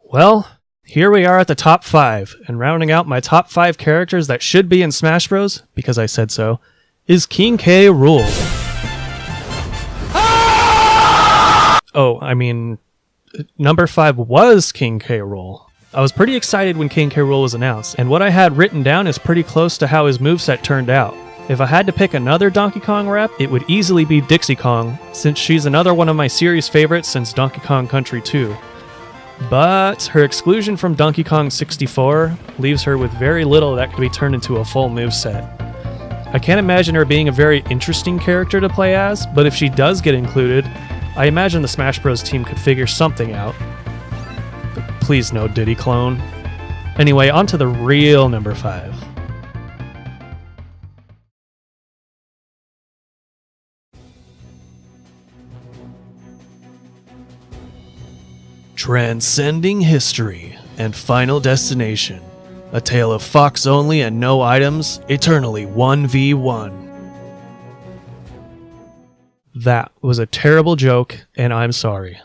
Well, here we are at the top 5, and rounding out my top 5 characters that should be in Smash Bros, because I said so, is King K. Rool. Oh, I mean, number 5 was King K. Rool. I was pretty excited when King K. Rool was announced, and what I had written down is pretty close to how his moveset turned out. If I had to pick another Donkey Kong rep, it would easily be Dixie Kong, since she's another one of my series favorites since Donkey Kong Country 2. But her exclusion from Donkey Kong 64 leaves her with very little that could be turned into a full moveset. I can't imagine her being a very interesting character to play as, but if she does get included, I imagine the Smash Bros team could figure something out. But please no Diddy clone. Anyway, on to the real number 5. Transcending history and final destination. A tale of Fox only and no items, eternally 1v1. That was a terrible joke, and I'm sorry.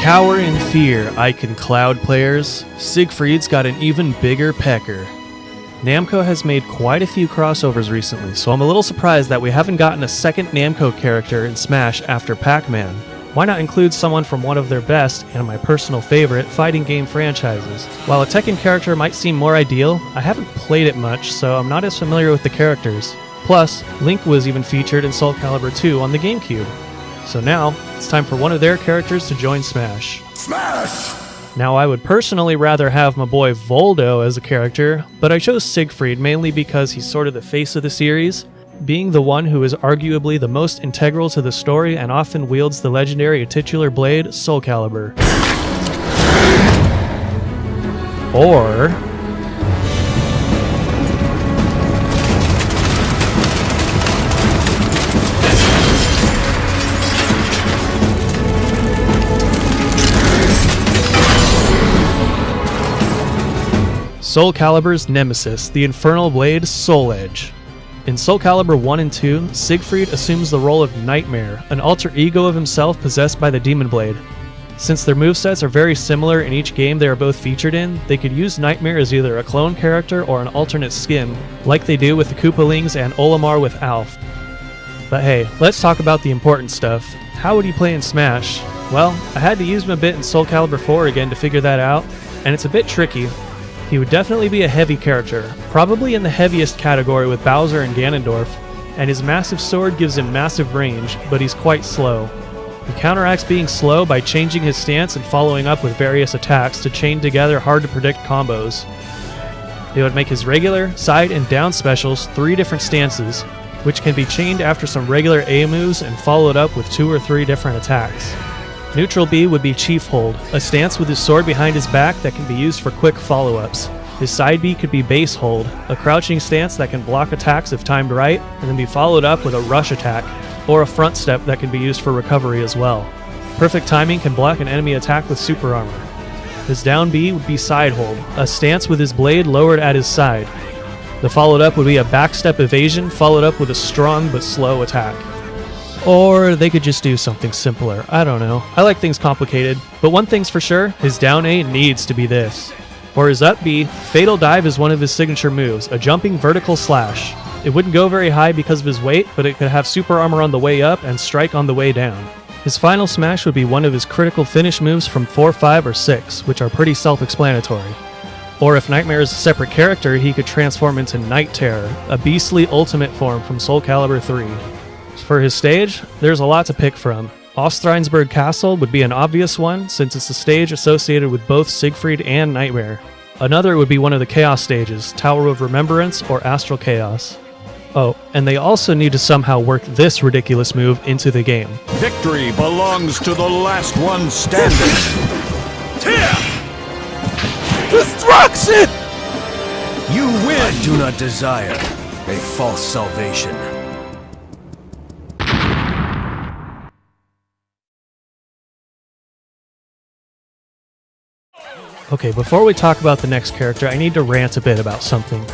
Cower in fear, Ike and Cloud players. Siegfried's got an even bigger pecker. Namco has made quite a few crossovers recently, so I'm a little surprised that we haven't gotten a second Namco character in Smash after Pac-Man. Why not include someone from one of their best, and my personal favorite, fighting game franchises? While a Tekken character might seem more ideal, I haven't played it much, so I'm not as familiar with the characters. Plus, Link was even featured in Soul Calibur 2 on the GameCube. So now, it's time for one of their characters to join Smash. Smash! Now, I would personally rather have my boy Voldo as a character, but I chose Siegfried mainly because he's sort of the face of the series, being the one who is arguably the most integral to the story and often wields the legendary titular blade, Soul Calibur. Or Soul Calibur's nemesis, the infernal blade Soul Edge. In Soul Calibur 1 and 2, Siegfried assumes the role of Nightmare, an alter ego of himself possessed by the Demon Blade. Since their movesets are very similar in each game they are both featured in, they could use Nightmare as either a clone character or an alternate skin, like they do with the Koopalings and Olimar with Alf. But hey, let's talk about the important stuff. How would he play in Smash? Well, I had to use him a bit in Soul Calibur 4 again to figure that out, and it's a bit tricky. He would definitely be a heavy character, probably in the heaviest category with Bowser and Ganondorf, and his massive sword gives him massive range, but he's quite slow. He counteracts being slow by changing his stance and following up with various attacks to chain together hard-to-predict combos. They would make his regular, side, and down specials 3 different stances, which can be chained after some regular A moves and followed up with 2 or 3 different attacks. Neutral B would be Chief Hold, a stance with his sword behind his back that can be used for quick follow-ups. His side B could be Base Hold, a crouching stance that can block attacks if timed right, and then be followed up with a rush attack, or a front step that can be used for recovery as well. Perfect timing can block an enemy attack with super armor. His down B would be Side Hold, a stance with his blade lowered at his side. The followed up would be a backstep evasion followed up with a strong but slow attack. Or they could just do something simpler, I don't know. I like things complicated, but one thing's for sure, his down A needs to be this. For his up B, Fatal Dive is one of his signature moves, a jumping vertical slash. It wouldn't go very high because of his weight, but it could have super armor on the way up and strike on the way down. His final smash would be one of his critical finish moves from 4, 5, or 6, which are pretty self-explanatory. Or if Nightmare is a separate character, he could transform into Night Terror, a beastly ultimate form from Soul Calibur 3. For his stage, there's a lot to pick from. Ostreinsburg Castle would be an obvious one, since it's a stage associated with both Siegfried and Nightmare. Another would be one of the Chaos stages, Tower of Remembrance or Astral Chaos. Oh, and they also need to somehow work this ridiculous move into the game. Victory belongs to the last one standing. Destruction! You win! I do not desire a false salvation. Okay, before we talk about the next character, I need to rant a bit about something.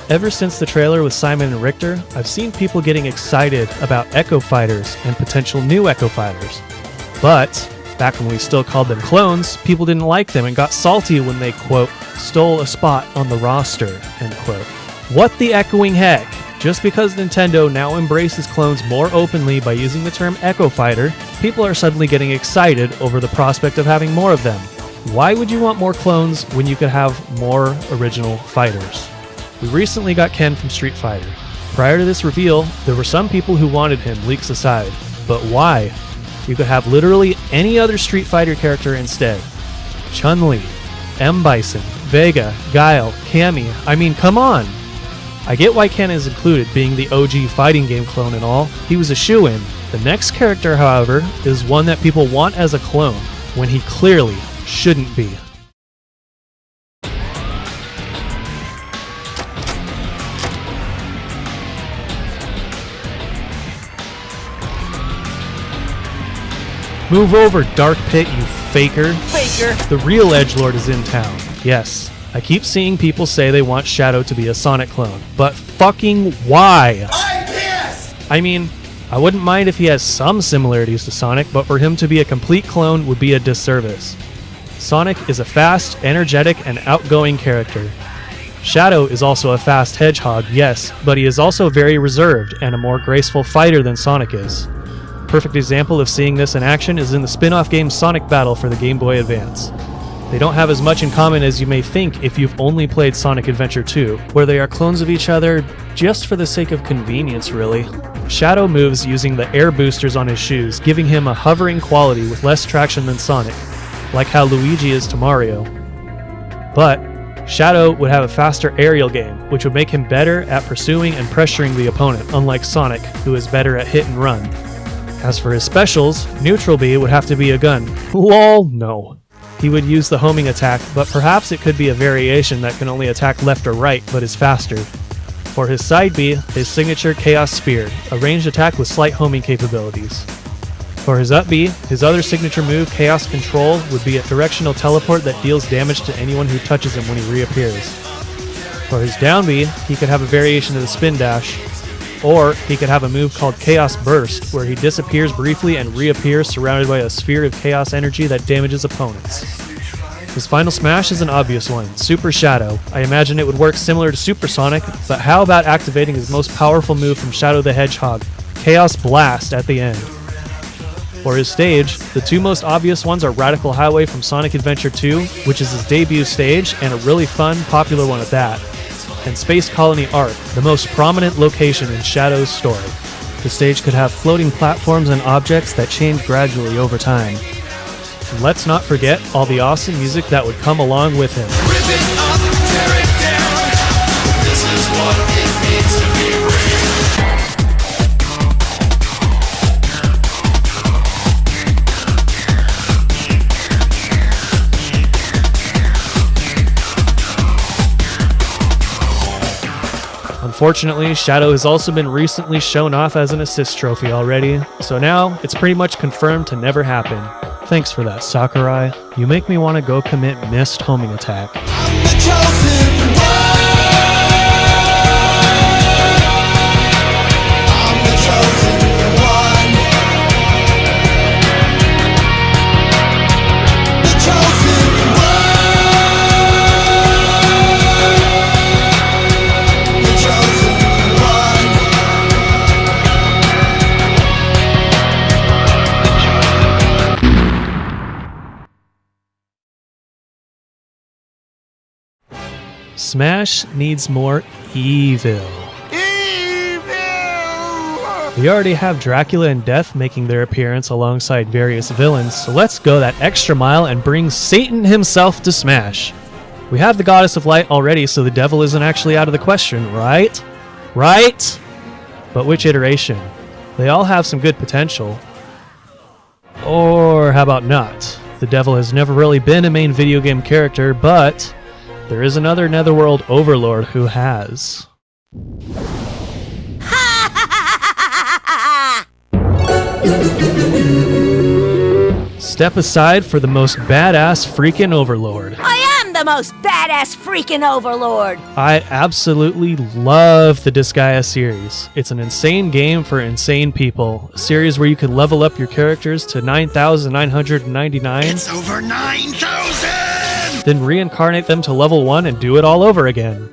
Ever since the trailer with Simon and Richter, I've seen people getting excited about Echo Fighters and potential new Echo Fighters. But, back when we still called them clones, people didn't like them and got salty when they, quote, stole a spot on the roster, end quote. What the echoing heck? Just because Nintendo now embraces clones more openly by using the term Echo Fighter, people are suddenly getting excited over the prospect of having more of them. Why would you want more clones when you could have more original fighters? We recently got Ken from Street Fighter. Prior to this reveal, there were some people who wanted him, leaks aside. But why? You could have literally any other Street Fighter character instead. Chun-Li, M. Bison, Vega, Guile, Cammy, I mean, come on! I get why Ken is included, being the OG fighting game clone and all. He was a shoo-in. The next character, however, is one that people want as a clone, when he clearly shouldn't be. Move over, Dark Pit, you faker. Faker! The real edgelord is in town. Yes, I keep seeing people say they want Shadow to be a Sonic clone, but fucking why? I'm pissed! I mean, I wouldn't mind if he has some similarities to Sonic, but for him to be a complete clone would be a disservice. Sonic is a fast, energetic, and outgoing character. Shadow is also a fast hedgehog, yes, but he is also very reserved and a more graceful fighter than Sonic is. Perfect example of seeing this in action is in the spin-off game Sonic Battle for the Game Boy Advance. They don't have as much in common as you may think if you've only played Sonic Adventure 2, where they are clones of each other just for the sake of convenience, really. Shadow moves using the air boosters on his shoes, giving him a hovering quality with less traction than Sonic, like how Luigi is to Mario. But Shadow would have a faster aerial game, which would make him better at pursuing and pressuring the opponent, unlike Sonic, who is better at hit and run. As for his specials, Neutral B would have to be a gun. LOL, no. He would use the homing attack, but perhaps it could be a variation that can only attack left or right, but is faster. For his side B, his signature Chaos Spear, a ranged attack with slight homing capabilities. For his up B, his other signature move, Chaos Control, would be a directional teleport that deals damage to anyone who touches him when he reappears. For his down B, he could have a variation of the Spin Dash, or he could have a move called Chaos Burst, where he disappears briefly and reappears surrounded by a sphere of chaos energy that damages opponents. His final smash is an obvious one, Super Shadow. I imagine it would work similar to Super Sonic, but how about activating his most powerful move from Shadow the Hedgehog, Chaos Blast, at the end? For his stage, the two most obvious ones are Radical Highway from Sonic Adventure 2, which is his debut stage, and a really fun, popular one at that, and Space Colony Arc, the most prominent location in Shadow's story. The stage could have floating platforms and objects that change gradually over time. And let's not forget all the awesome music that would come along with him. Rip it up, tear it down. This is what it means to be real. Unfortunately, Shadow has also been recently shown off as an assist trophy already, so now it's pretty much confirmed to never happen. Thanks for that, Sakurai. You make me want to go commit missed homing attack. I'm the chosen one. I'm the chosen one. The chosen one. The chosen one. Smash needs more evil. We already have Dracula and Death making their appearance alongside various villains, so let's go that extra mile and bring Satan himself to Smash. We have the Goddess of Light already, so the devil isn't actually out of the question, right? Right? But which iteration? They all have some good potential. Or how about not? The devil has never really been a main video game character, but there is another Netherworld overlord who has. Step aside for the most badass freaking overlord. I am the most badass freaking overlord. I absolutely love the Disgaea series. It's an insane game for insane people. A series where you can level up your characters to 9,999. It's over 9,000! Then reincarnate them to level 1 and do it all over again.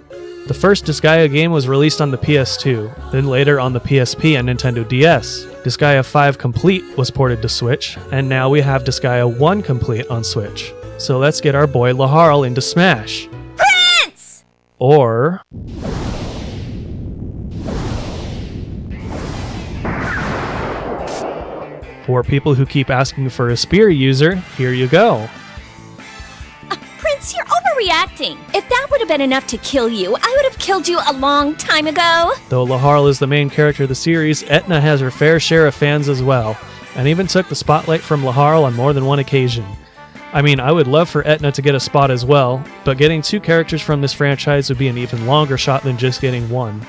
The first Disgaea game was released on the PS2, then later on the PSP and Nintendo DS. Disgaea 5 Complete was ported to Switch, and now we have Disgaea 1 Complete on Switch. So let's get our boy Laharl into Smash. Prince! Or... for people who keep asking for a spear user, here you go. Prince, you're overreacting. If that would have been enough to kill you, I would have killed you a long time ago. Though Laharl is the main character of the series, Etna has her fair share of fans as well, and even took the spotlight from Laharl on more than one occasion. I mean, I would love for Etna to get a spot as well, but getting 2 characters from this franchise would be an even longer shot than just getting 1.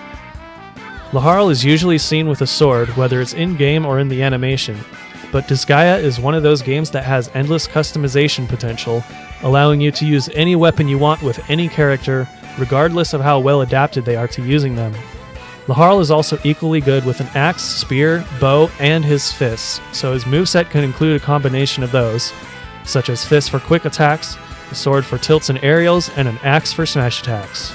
Laharl is usually seen with a sword, whether it's in-game or in the animation, but Disgaea is one of those games that has endless customization potential, allowing you to use any weapon you want with any character, regardless of how well adapted they are to using them. Laharl is also equally good with an axe, spear, bow, and his fists, so his moveset can include a combination of those, such as fists for quick attacks, a sword for tilts and aerials, and an axe for smash attacks.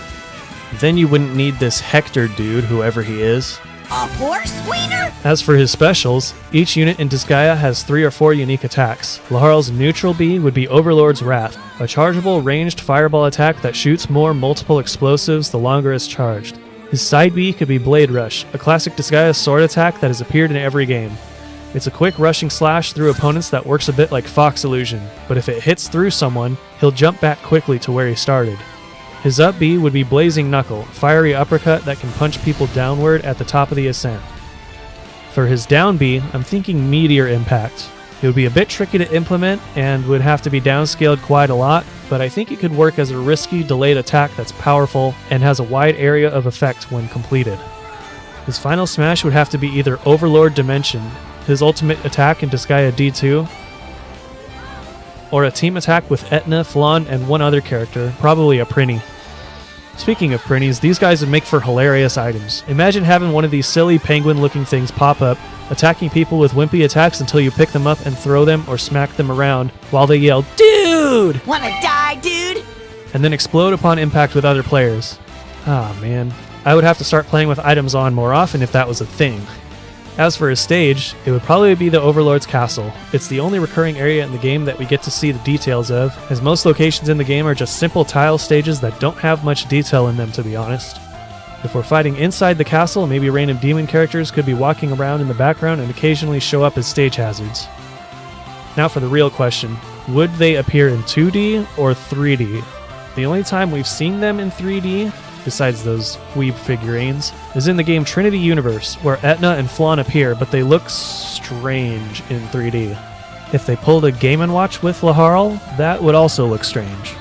Then you wouldn't need this Hector dude, whoever he is. A horse wiener? As for his specials, each unit in Disgaea has 3 or 4 unique attacks. Laharl's neutral B would be Overlord's Wrath, a chargeable ranged fireball attack that shoots more multiple explosives the longer it's charged. His side B could be Blade Rush, a classic Disgaea sword attack that has appeared in every game. It's a quick rushing slash through opponents that works a bit like Fox Illusion, but if it hits through someone, he'll jump back quickly to where he started. His up B would be Blazing Knuckle, fiery uppercut that can punch people downward at the top of the ascent. For his down B, I'm thinking Meteor Impact. It would be a bit tricky to implement and would have to be downscaled quite a lot, but I think it could work as a risky delayed attack that's powerful and has a wide area of effect when completed. His final smash would have to be either Overlord Dimension, his ultimate attack in Disgaea D2, or a team attack with Etna, Flan, and one other character, probably a Prinny. Speaking of Prinnies, these guys would make for hilarious items. Imagine having one of these silly penguin-looking things pop up, attacking people with wimpy attacks until you pick them up and throw them or smack them around while they yell, "Dude!" Wanna die, dude? and then explode upon impact with other players. Ah, man. I would have to start playing with items on more often if that was a thing. As for his stage, it would probably be the Overlord's Castle. It's the only recurring area in the game that we get to see the details of, as most locations in the game are just simple tile stages that don't have much detail in them, to be honest. If we're fighting inside the castle, maybe random demon characters could be walking around in the background and occasionally show up as stage hazards. Now for the real question, would they appear in 2D or 3D? The only time we've seen them in 3D, besides those weeb figurines, is in the game Trinity Universe, where Etna and Flan appear, but they look strange in 3D. If they pulled a Game & Watch with Laharl, that would also look strange.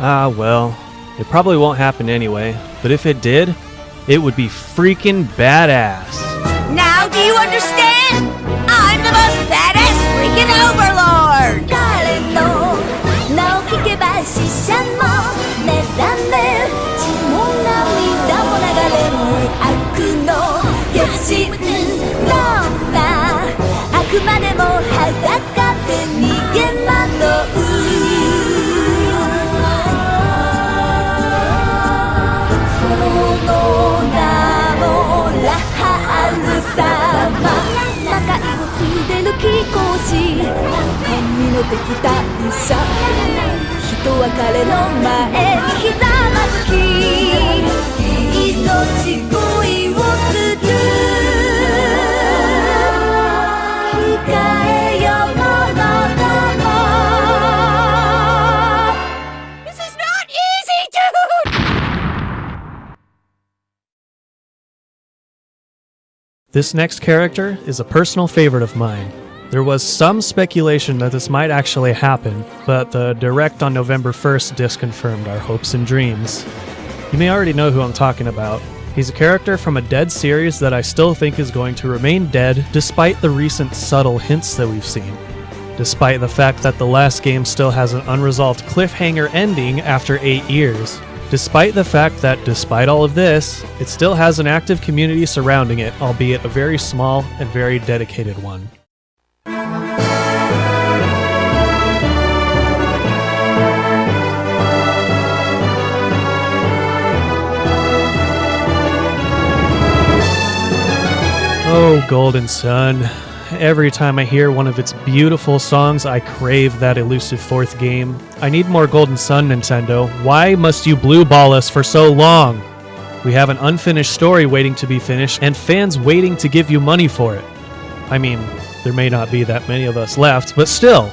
Ah, well, it probably won't happen anyway, but if it did, it would be freaking badass. Now do you understand? I'm the most badass freaking overlord! 彼の名を聞けば死者も目覚め血も涙も流れる悪の決心どんな悪魔でも裸で逃げ惑うその名もラハル様魔界を捨てる貴公子神の敵対者人は彼の前にひざまずき命乞いをする控えよものども This is not easy, dude! This next character is a personal favorite of mine. There was some speculation that this might actually happen, but the Direct on November 1st disconfirmed our hopes and dreams. You may already know who I'm talking about. He's a character from a dead series that I still think is going to remain dead despite the recent subtle hints that we've seen. despite the fact that the last game still has an unresolved cliffhanger ending after 8 years. Despite the fact that, despite all of this, it still has an active community surrounding it, albeit a very small and very dedicated one. Oh, Golden Sun. Every time I hear one of its beautiful songs, I crave that elusive fourth game. I need more Golden Sun, Nintendo. Why must you blue ball us for so long? We have an unfinished story waiting to be finished, and fans waiting to give you money for it. I mean, there may not be that many of us left, but still.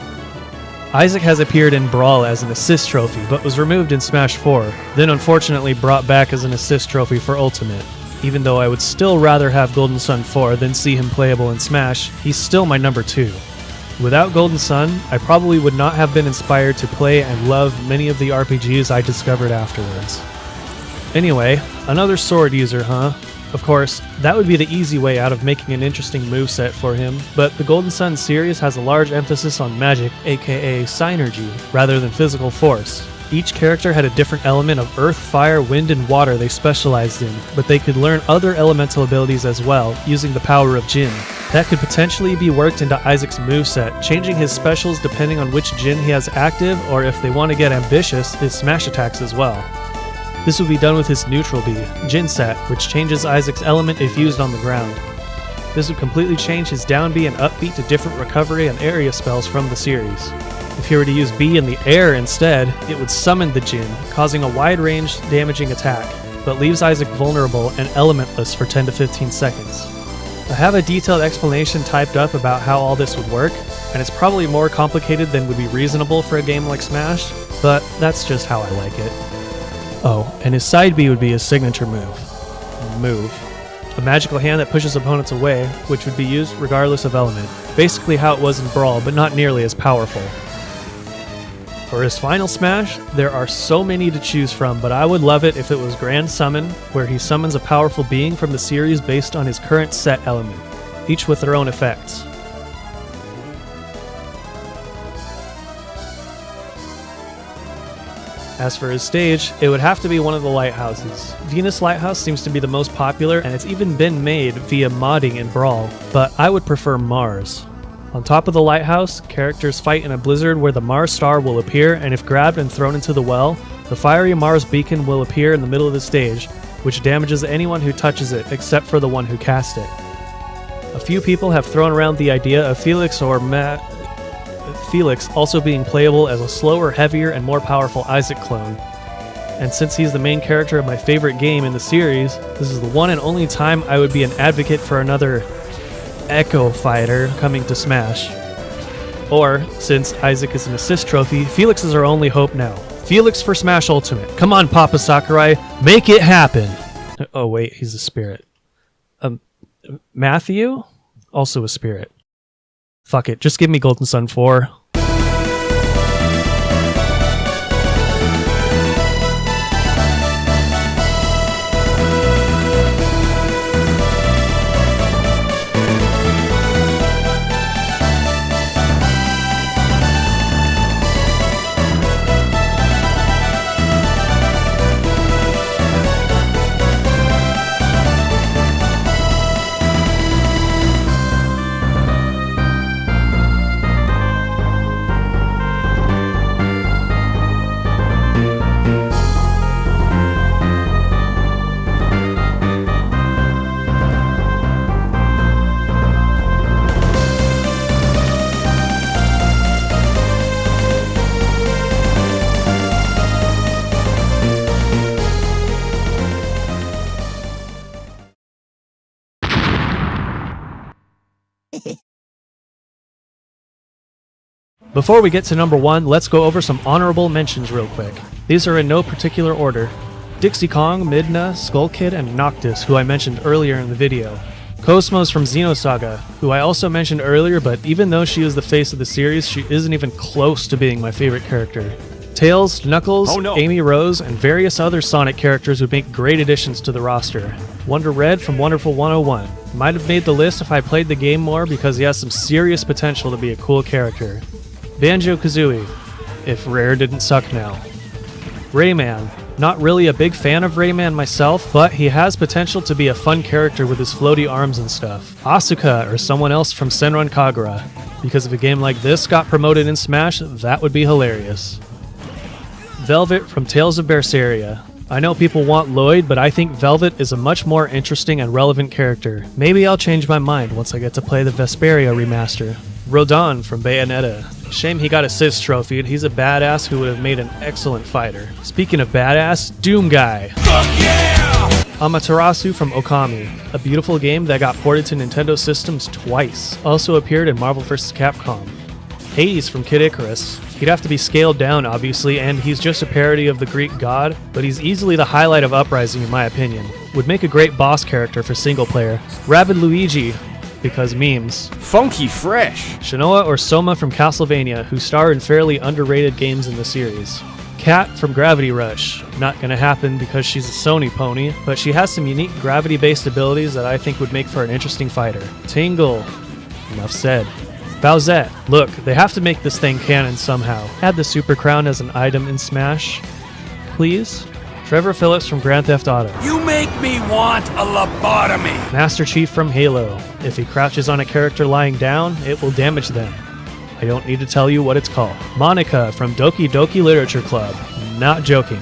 Isaac has appeared in Brawl as an assist trophy, but was removed in Smash 4, then unfortunately brought back as an assist trophy for Ultimate. Even though I would still rather have Golden Sun 4 than see him playable in Smash, he's still my number 2. Without Golden Sun, I probably would not have been inspired to play and love many of the RPGs I discovered afterwards. Anyway, another sword user, huh? Of course, that would be the easy way out of making an interesting moveset for him, but the Golden Sun series has a large emphasis on magic, aka synergy, rather than physical force. Each character had a different element of earth, fire, wind, and water they specialized in, but they could learn other elemental abilities as well, using the power of Jin. That could potentially be worked into Isaac's moveset, changing his specials depending on which Jin he has active, or if they want to get ambitious, his smash attacks as well. This would be done with his neutral B, Jin Set, which changes Isaac's element if used on the ground. This would completely change his down B and up B to different recovery and area spells from the series. If he were to use B in the air instead, it would summon the Jin, causing a wide-range damaging attack, but leaves Isaac vulnerable and elementless for 10 to 15 seconds. I have a detailed explanation typed up about how all this would work, and it's probably more complicated than would be reasonable for a game like Smash, but that's just how I like it. Oh, and his side B would be his signature move. A magical hand that pushes opponents away, which would be used regardless of element. Basically how it was in Brawl, but not nearly as powerful. For his final smash, there are so many to choose from, but I would love it if it was Grand Summon, where he summons a powerful being from the series based on his current set element, each with their own effects. As for his stage, it would have to be one of the lighthouses. Venus Lighthouse seems to be the most popular, and it's even been made via modding in Brawl, but I would prefer Mars. On top of the lighthouse, characters fight in a blizzard where the Mars star will appear, and if grabbed and thrown into the well, the fiery Mars beacon will appear in the middle of the stage, which damages anyone who touches it except for the one who cast it. A few people have thrown around the idea of Felix also being playable as a slower, heavier, and more powerful Isaac clone. And since he's the main character of my favorite game in the series, this is the one and only time I would be an advocate for another Echo Fighter coming to Smash. Or, since Isaac is an assist trophy, Felix is our only hope now. Felix for Smash Ultimate. Come on, Papa Sakurai, make it happen! Oh wait, he's a spirit. Matthew? Also a spirit. Fuck it, just give me Golden Sun 4. Before we get to number 1, let's go over some honorable mentions real quick. These are in no particular order. Dixie Kong, Midna, Skull Kid, and Noctis, who I mentioned earlier in the video. Cosmos from Xenosaga, who I also mentioned earlier, but even though she is the face of the series, she isn't even close to being my favorite character. Tails, Knuckles, Oh, no. Amy Rose, and various other Sonic characters would make great additions to the roster. Wonder Red from Wonderful 101. Might have made the list if I played the game more because he has some serious potential to be a cool character. Banjo-Kazooie, if Rare didn't suck now. Rayman. Not really a big fan of Rayman myself, but he has potential to be a fun character with his floaty arms and stuff. Asuka or someone else from Senran Kagura. Because if a game like this got promoted in Smash, that would be hilarious. Velvet from Tales of Berseria. I know people want Lloyd, but I think Velvet is a much more interesting and relevant character. Maybe I'll change my mind once I get to play the Vesperia remaster. Rodon from Bayonetta. Shame he got a Sis trophy, and he's a badass who would have made an excellent fighter. Speaking of badass, Doom Guy. Fuck yeah! Amaterasu from Okami, a beautiful game that got ported to Nintendo systems twice. Also appeared in Marvel vs. Capcom. Hades from Kid Icarus. He'd have to be scaled down, obviously, and he's just a parody of the Greek god, but he's easily the highlight of Uprising in my opinion. Would make a great boss character for single player. Rabid Luigi, because memes. Funky fresh. Shinoa or Soma from Castlevania, who star in fairly underrated games in the series. Kat from Gravity Rush. Not gonna happen because she's a Sony pony, but she has some unique gravity-based abilities that I think would make for an interesting fighter. Tingle. Enough said. Bowsette. Look, they have to make this thing canon somehow. Add the Super Crown as an item in Smash. Please? Trevor Phillips from Grand Theft Auto. You make me want a lobotomy. Master Chief from Halo. If he crouches on a character lying down, it will damage them. I don't need to tell you what it's called. Monica from Doki Doki Literature Club. Not joking.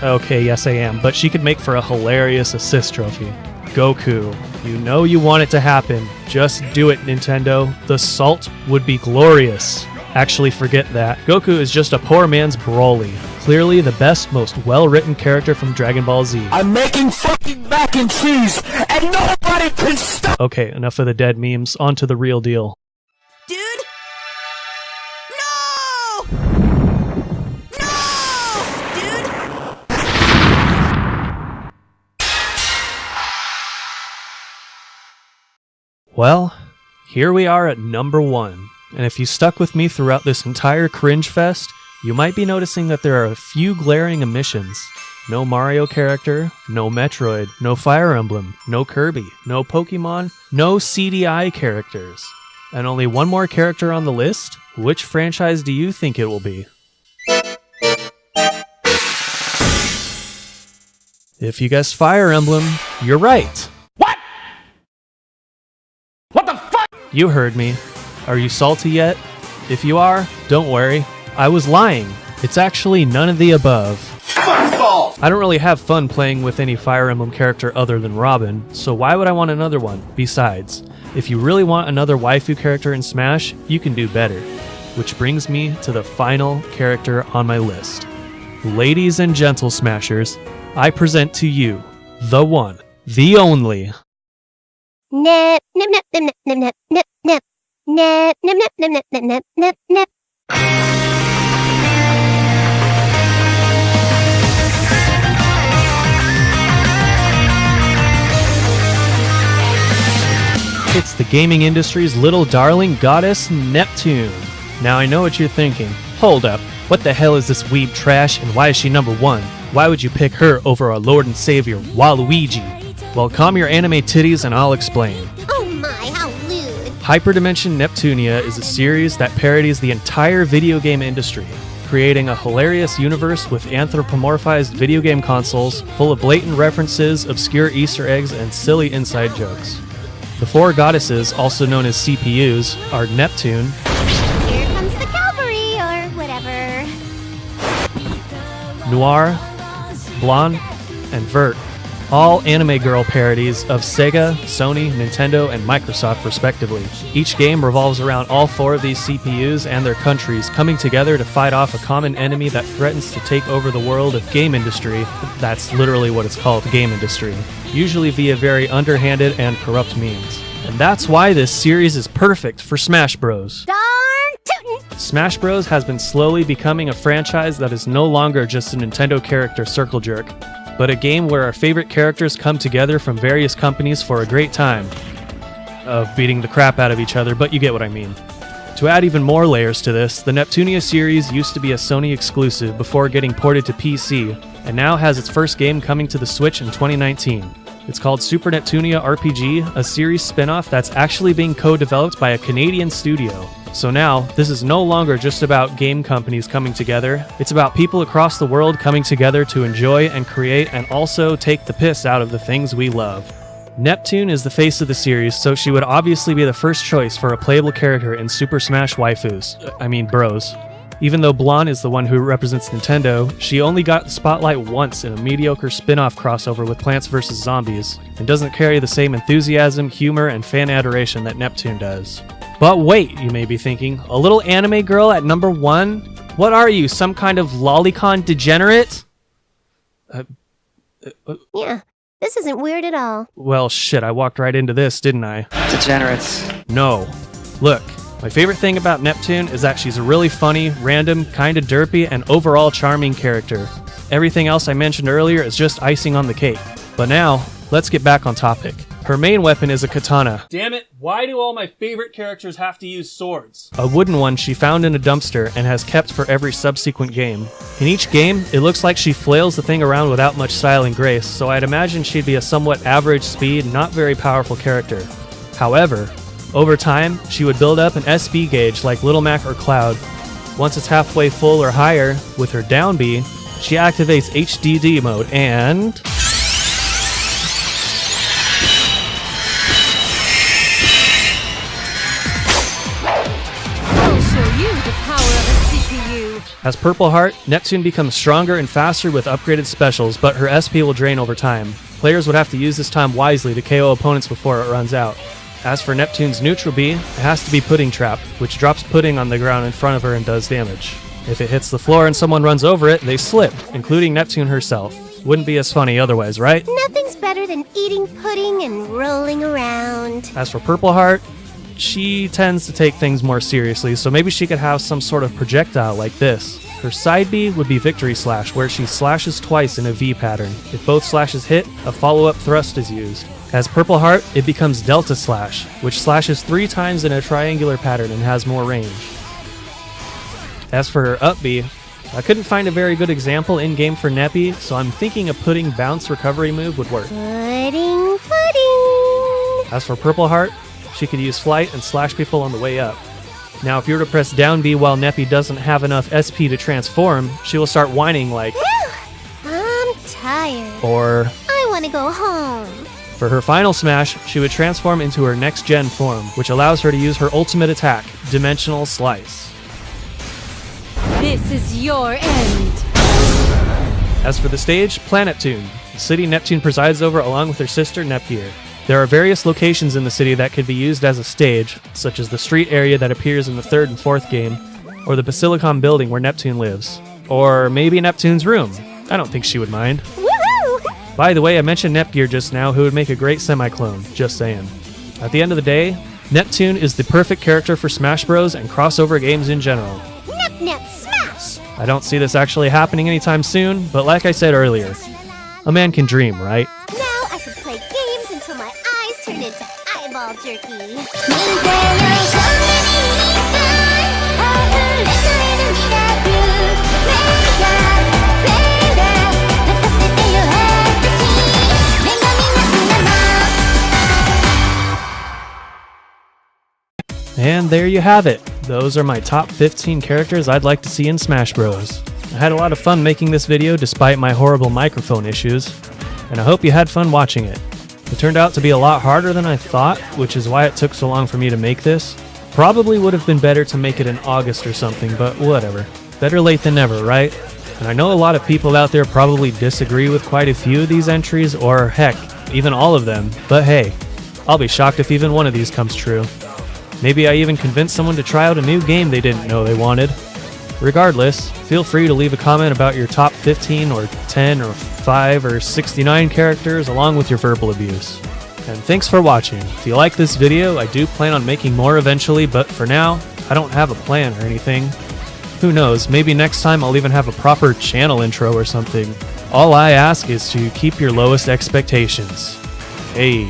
Okay, yes I am, but she could make for a hilarious assist trophy. Goku. You know you want it to happen. Just do it, Nintendo. The salt would be glorious. Actually, forget that. Goku is just a poor man's Broly. Clearly the best, most well-written character from Dragon Ball Z. I'm making fucking mac and cheese, and nobody can stop. Okay, enough of the dead memes. On to the real deal. Dude? No! No! Dude? Well, here we are at number 1. And if you stuck with me throughout this entire cringe fest, you might be noticing that there are a few glaring omissions. No Mario character, no Metroid, no Fire Emblem, no Kirby, no Pokemon, no CDI characters. And only one more character on the list? Which franchise do you think it will be? If you guessed Fire Emblem, you're right. What? What the fuck? You heard me. Are you salty yet? If you are, don't worry. I was lying. It's actually none of the above. I don't really have fun playing with any Fire Emblem character other than Robin, so why would I want another one? Besides, if you really want another waifu character in Smash, you can do better. Which brings me to the final character on my list. Ladies and gentle Smashers, I present to you, the one, the only. Nip, nip, nip, nip, nip, nip, nip, nip. Nip, nip, nip, nip, nip, nip, nip, nip. It's the gaming industry's little darling goddess, Neptune. Now I know what you're thinking. Hold up, what the hell is this weeb trash and why is she number 1? Why would you pick her over our Lord and Savior, Waluigi? Well, calm your anime titties and I'll explain. Oh my, how lewd. Hyperdimension Neptunia is a series that parodies the entire video game industry, creating a hilarious universe with anthropomorphized video game consoles full of blatant references, obscure Easter eggs, and silly inside jokes. The 4 goddesses, also known as CPUs, are Neptune, Here comes the cavalry, or whatever. Noir, Blonde, and Vert, all anime girl parodies of Sega, Sony, Nintendo, and Microsoft respectively. Each game revolves around all 4 of these CPUs and their countries coming together to fight off a common enemy that threatens to take over the world of game industry. That's literally what it's called, game industry. Usually via very underhanded and corrupt means. And that's why this series is perfect for Smash Bros. Darn tootin'. Smash Bros. Has been slowly becoming a franchise that is no longer just a Nintendo character circle jerk, but a game where our favorite characters come together from various companies for a great time of beating the crap out of each other, but you get what I mean. To add even more layers to this, the Neptunia series used to be a Sony exclusive before getting ported to PC, and now has its first game coming to the Switch in 2019. It's called Super Neptunia RPG, a series spin-off that's actually being co-developed by a Canadian studio. So now, this is no longer just about game companies coming together, it's about people across the world coming together to enjoy and create and also take the piss out of the things we love. Neptune is the face of the series, so she would obviously be the first choice for a playable character in Super Smash Waifus. Bros. Even though Blonde is the one who represents Nintendo, she only got the spotlight once in a mediocre spin-off crossover with Plants vs. Zombies, and doesn't carry the same enthusiasm, humor, and fan adoration that Neptune does. But wait, you may be thinking, a little anime girl at number 1? What are you, some kind of lolicon degenerate? Yeah, this isn't weird at all. Well, shit, I walked right into this, didn't I? Degenerates. No. Look, my favorite thing about Neptune is that she's a really funny, random, kinda derpy, and overall charming character. Everything else I mentioned earlier is just icing on the cake. But now, let's get back on topic. Her main weapon is a katana. Damn it, why do all my favorite characters have to use swords? A wooden one she found in a dumpster and has kept for every subsequent game. In each game, it looks like she flails the thing around without much style and grace, so I'd imagine she'd be a somewhat average speed, not very powerful character. However, over time, she would build up an SP gauge like Little Mac or Cloud. Once it's halfway full or higher, with her down B, she activates HDD mode and... As Purple Heart, Neptune becomes stronger and faster with upgraded specials, but her SP will drain over time. Players would have to use this time wisely to KO opponents before it runs out. As for Neptune's neutral B, it has to be Pudding Trap, which drops pudding on the ground in front of her and does damage. If it hits the floor and someone runs over it, they slip, including Neptune herself. Wouldn't be as funny otherwise, right? Nothing's better than eating pudding and rolling around. As for Purple Heart, she tends to take things more seriously, so maybe she could have some sort of projectile like this. Her side B would be Victory Slash, where she slashes twice in a V pattern. If both slashes hit, a follow-up thrust is used. As Purple Heart, it becomes Delta Slash, which slashes 3 times in a triangular pattern and has more range. As for her up B, I couldn't find a very good example in-game for Neppy, so I'm thinking a pudding bounce recovery move would work. Pudding. As for Purple Heart, she could use Flight and slash people on the way up. Now, if you were to press down B while Neppy doesn't have enough SP to transform, she will start whining like, I'm tired. Or, I want to go home. For her final smash, she would transform into her next-gen form, which allows her to use her ultimate attack, Dimensional Slice. This is your end. As for the stage, Planeptune, the city Neptune presides over along with her sister Nepgear. There are various locations in the city that could be used as a stage, such as the street area that appears in the 3rd and 4th game, or the Basilicon building where Neptune lives. Or maybe Neptune's room. I don't think she would mind. Woohoo! By the way, I mentioned Nepgear just now, who would make a great semi-clone, just saying. At the end of the day, Neptune is the perfect character for Smash Bros. And crossover games in general. Nep, smash! I don't see this actually happening anytime soon, but like I said earlier, a man can dream, right? Now I can play games until my eyes turn into eyeball jerky. And there you have it. Those are my top 15 characters I'd like to see in Smash Bros. I had a lot of fun making this video despite my horrible microphone issues, and I hope you had fun watching it. It turned out to be a lot harder than I thought, which is why it took so long for me to make this. Probably would have been better to make it in August or something, but whatever. Better late than never, right? And I know a lot of people out there probably disagree with quite a few of these entries, or heck, even all of them, but hey, I'll be shocked if even one of these comes true. Maybe I even convinced someone to try out a new game they didn't know they wanted. Regardless, feel free to leave a comment about your top 15 or 10 or 5 or 69 characters along with your verbal abuse. And thanks for watching. If you like this video, I do plan on making more eventually, but for now, I don't have a plan or anything. Who knows, maybe next time I'll even have a proper channel intro or something. All I ask is to keep your lowest expectations. Hey.